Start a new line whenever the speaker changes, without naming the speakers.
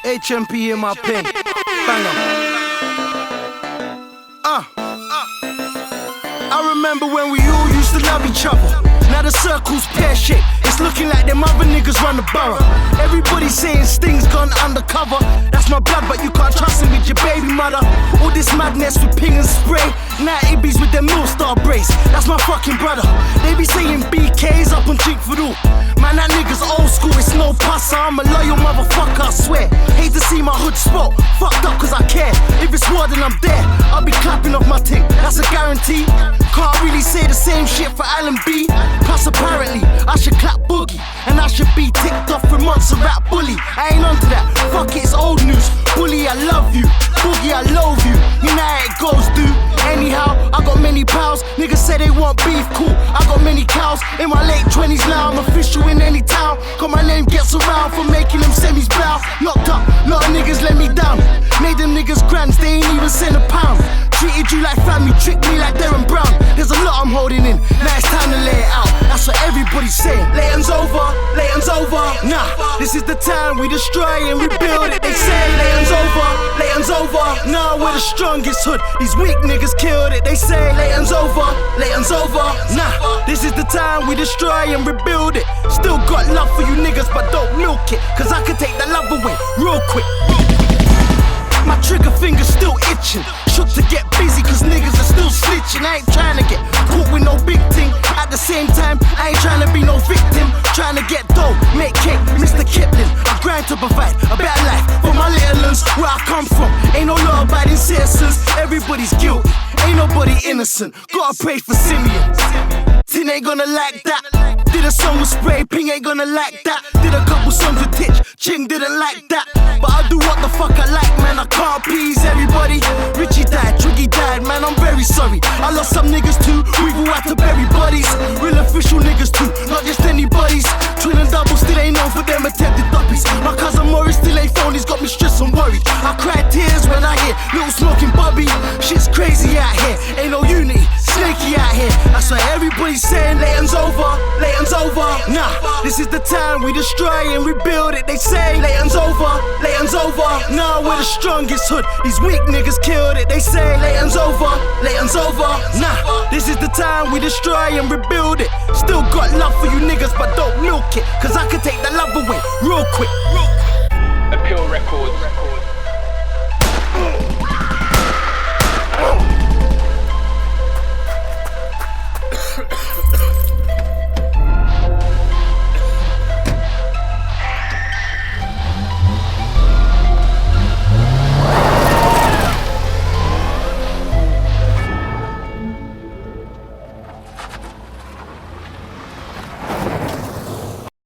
HMP in my pen. Bang I remember when we all used to love each other. Now the circle's pear-shaped. It's looking like them other niggas run the borough. Everybody saying Sting's gone undercover. That's my blood, but you can't trust him with your baby mother. All this madness with ping and spray. 90s with them Millstar braids. That's my fucking brother. They be saying BK's up on cheek for all. Man, that nigga's old school, it's no passer. I'm a loyal motherfucker, I swear. Hate to see my hood spot, fucked up cause I care. If it's war, then I'm there. I'll be clapping off my ting, that's a guarantee. Can't really say the same shit for Alan B. Plus apparently, I should clap Boogie. And I should be ticked off for months of rap bully. I ain't onto that, fuck it, it's old news. Bully, I love you. Boogie, I loathe you. You know how it goes, dude. Anyhow, I got many pals. Niggas say they want beef, cool. I got many cows. In my late 20s now, I'm official in any town. Cause my name gets around for making them semis bow. Locked up, lot of niggas let me down. Made them niggas grands, they ain't even sent a pound. Treated you like family, tricked me like Darren Brown. There's a lot I'm holding in, now it's time to lay it out. That's what everybody's saying. Layton's over, Layton's over. Nah, this is the time we destroy and rebuild it. They say Layton's over, Layton's over. Nah, we're the strongest hood. These weak niggas killed it. They say Layton's over, Layton's over. Nah, this is the time we destroy and rebuild it. Still got love for you niggas, but don't milk it. Cause I can take the love away real quick. My trigger finger's still itching. Shook to get busy cause niggas are still snitching. I ain't trying to get caught with no big thing. At the same time, I ain't trying to be no victim. Trying to get dough, make cake, Mr. Kipling. I grind to provide a better life for my little ones. Where I come from, ain't no law abiding citizens. Everybody's guilty, ain't nobody innocent. Gotta pray for Simeon. Tin ain't gonna like that. Did a song with Spray, Ping ain't gonna like that. Did a couple songs with Titch, Ching didn't like that. But I do what the fuck I like, man, I can't please everybody. Richie died, Triggy died, man, I'm very sorry. I lost some niggas too, we've all had to bury bodies. Real official niggas too, not just anybody's. Twin and double still ain't known for them attempted duppies. My cousin Morris still ain't phone, he's got me stressed and worried. I cry tears when I hear Little Smoking Bobby. Shit's crazy out here, ain't no unity, snaky out here. That's why everybody's saying Layton's over, Layton's over. Nah, this is the time we destroy and rebuild it. They say Layton's over, Layton's over. Nah, we're the strongest hood. These weak niggas killed it. They say Layton's over, Layton's over. Nah, this is the time we destroy and rebuild it. Still got love for you niggas, but don't milk it. Cause I can take the love away real quick.